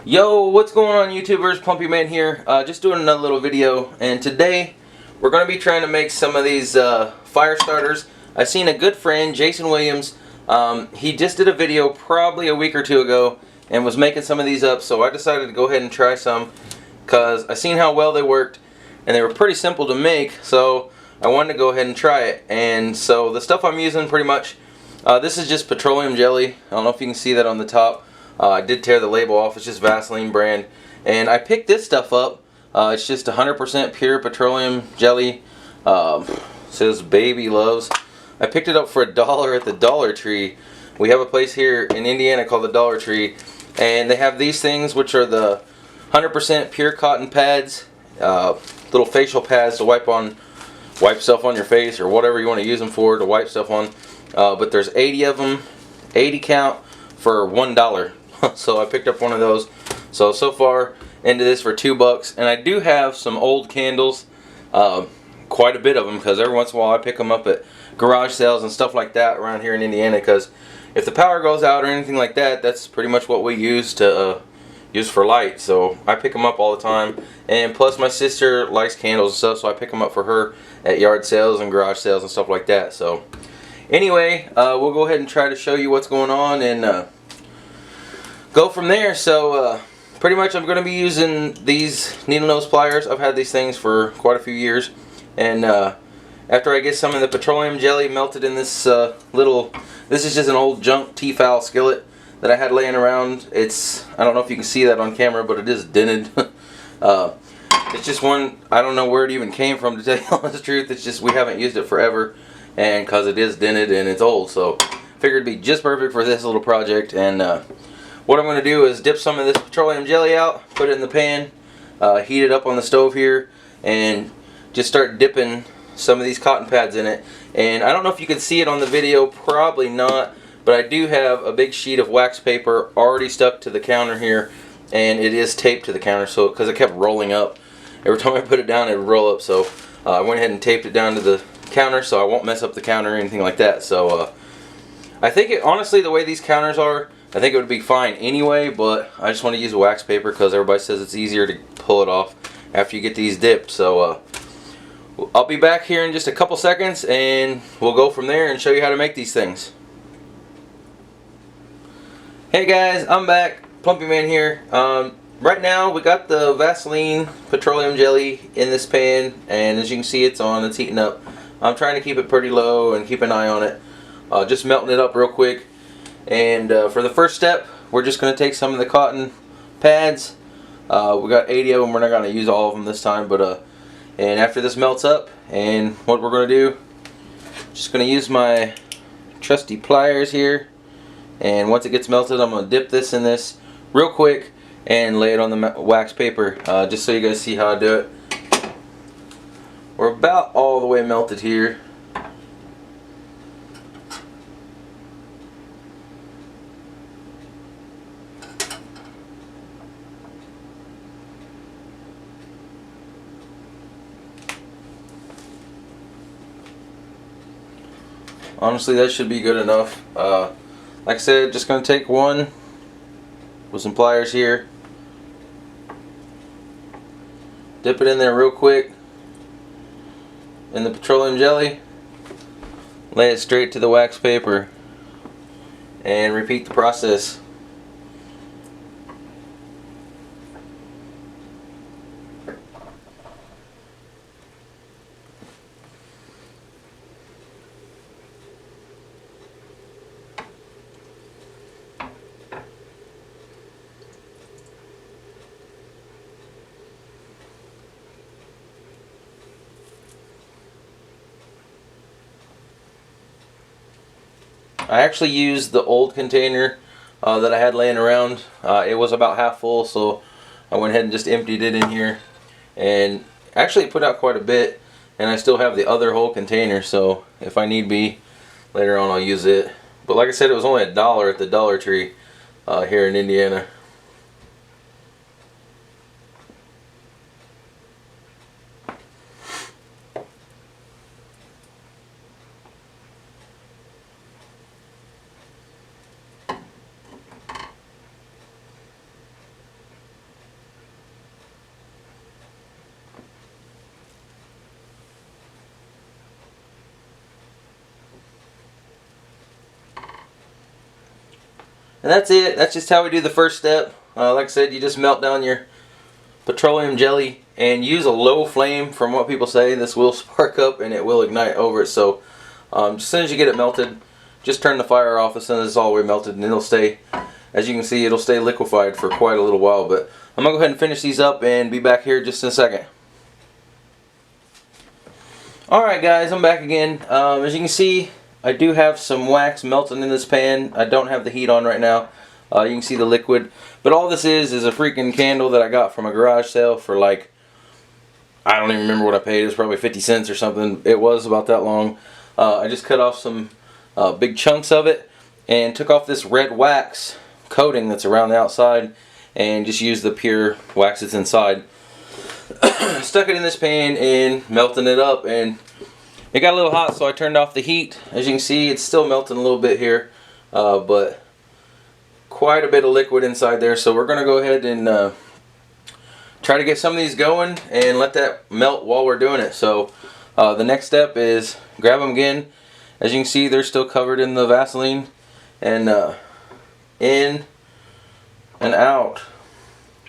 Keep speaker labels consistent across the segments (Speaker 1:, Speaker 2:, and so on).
Speaker 1: Yo, what's going on, YouTubers? Plumpy Man here, just doing another little video, and today we're going to be trying to make some of these fire starters. I seen a good friend, Jason Williams. He just did a video probably a week or two ago and was making some of these up, so I decided to go ahead and try some because I seen how well they worked and they were pretty simple to make, so I wanted to go ahead and try it. And so the stuff I'm using pretty much, this is just petroleum jelly. I don't know if you can see that on the top. I did tear the label off. It's just Vaseline brand. And I picked this stuff up. It's just 100% pure petroleum jelly. Says Baby Loves. I picked it up for $1 at the Dollar Tree. We have a place here in Indiana called the Dollar Tree. And they have these things, which are the 100% pure cotton pads. Little facial pads to wipe stuff on your face or whatever you want to use them for, to wipe stuff on. But there's 80 of them, 80 count, for $1. So I picked up one of those. So far into this for $2, and I do have some old candles, quite a bit of them, because every once in a while I pick them up at garage sales and stuff like that around here in Indiana. Because if the power goes out or anything like that, that's pretty much what we use to use for light. So I pick them up all the time, and plus my sister likes candles and stuff, so I pick them up for her at yard sales and garage sales and stuff like that. So anyway, we'll go ahead and try to show you what's going on and go from there. So pretty much I'm going to be using these needle nose pliers. I've had these things for quite a few years, and after I get some of the petroleum jelly melted in this this is just an old junk Tefal skillet that I had laying around. I don't know if you can see that on camera, but it is dented. It's just one, I don't know where it even came from, to tell you the honest truth. It's just we haven't used it forever, and because it is dented and it's old, so figured it'd be just perfect for this little project. And what I'm going to do is dip some of this petroleum jelly out, put it in the pan, heat it up on the stove here, and just start dipping some of these cotton pads in it. And I don't know if you can see it on the video, probably not, but I do have a big sheet of wax paper already stuck to the counter here, and it is taped to the counter, so because it kept rolling up. Every time I put it down, it would roll up, so I went ahead and taped it down to the counter so I won't mess up the counter or anything like that. So I think honestly, the way these counters are, I think it would be fine anyway, but I just want to use wax paper because everybody says it's easier to pull it off after you get these dipped. So I'll be back here in just a couple seconds, and we'll go from there and show you how to make these things. Hey guys, I'm back. Plumpy Man here. Right now we got the Vaseline petroleum jelly in this pan, and as you can see, it's heating up. I'm trying to keep it pretty low and keep an eye on it. Just melting it up real quick. And for the first step, we're just going to take some of the cotton pads. We got 80 of them. We're not going to use all of them this time, but and after this melts up, and what we're going to do, just going to use my trusty pliers here, and once it gets melted, I'm going to dip this in this real quick and lay it on the wax paper, just so you guys see how I do it. We're about all the way melted here. Honestly, that should be good enough. Like I said, just going to take one with some pliers here, dip it in there real quick in the petroleum jelly, lay it straight to the wax paper, and repeat the process. I actually used the old container that I had laying around. It was about half full, so I went ahead and just emptied it in here, and actually it put out quite a bit, and I still have the other whole container, so if I need be later on, I'll use it. But like I said, it was only $1 at the Dollar Tree here in Indiana. And that's it. That's just how we do the first step. Like I said, you just melt down your petroleum jelly and use a low flame. From what people say, this will spark up and it will ignite over it. So as soon as you get it melted, just turn the fire off as soon as it's all the way melted, and it'll stay, as you can see, it'll stay liquefied for quite a little while. But I'm going to go ahead and finish these up and be back here just in a second. Alright guys, I'm back again. As you can see, I do have some wax melting in this pan. I don't have the heat on right now. You can see the liquid. But all this is a freaking candle that I got from a garage sale for like, I don't even remember what I paid. It was probably 50 cents or something. It was about that long. I just cut off some big chunks of it and took off this red wax coating that's around the outside and just used the pure wax that's inside. Stuck it in this pan and melting it up, and it got a little hot, so I turned off the heat. As you can see, it's still melting a little bit here, but quite a bit of liquid inside there. So we're going to go ahead and try to get some of these going and let that melt while we're doing it. So the next step is grab them again. As you can see, they're still covered in the Vaseline, and in and out.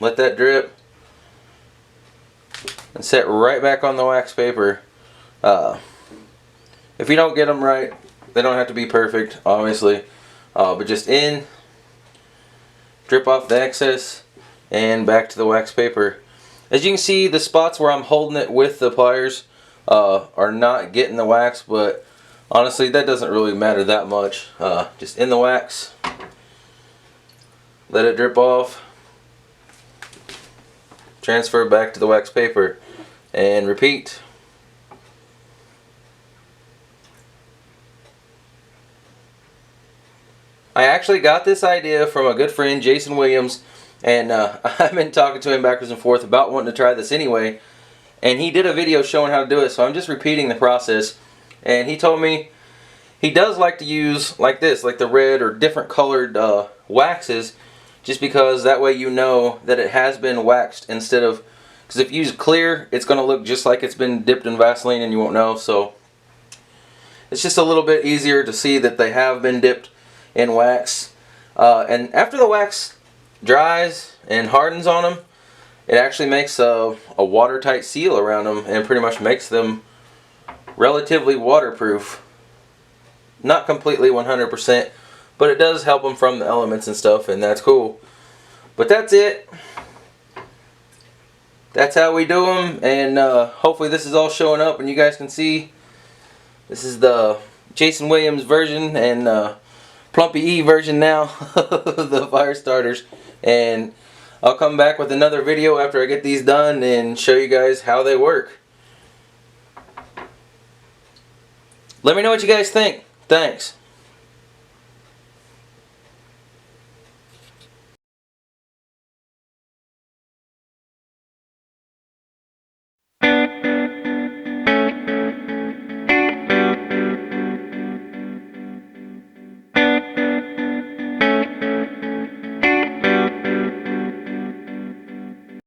Speaker 1: Let that drip and set right back on the wax paper. If you don't get them right, they don't have to be perfect, obviously, but just in, drip off the excess, and back to the wax paper. As you can see, the spots where I'm holding it with the pliers are not getting the wax, but honestly, that doesn't really matter that much. Just in the wax, let it drip off, transfer back to the wax paper, and repeat. I actually got this idea from a good friend, Jason Williams, and I've been talking to him backwards and forth about wanting to try this anyway, and he did a video showing how to do it, so I'm just repeating the process. And he told me he does like to use like this, like the red or different colored waxes, just because that way you know that it has been waxed, instead of, because if you use clear, it's going to look just like it's been dipped in Vaseline and you won't know. So it's just a little bit easier to see that they have been dipped in wax. And after the wax dries and hardens on them, it actually makes a watertight seal around them and pretty much makes them relatively waterproof. Not completely 100%, but it does help them from the elements and stuff, and that's cool. But that's it. That's how we do them, and hopefully this is all showing up and you guys can see. This is the Jason Williams version and Plumpy E version now of the fire starters, and I'll come back with another video after I get these done and show you guys how they work. Let me know what you guys think. Thanks.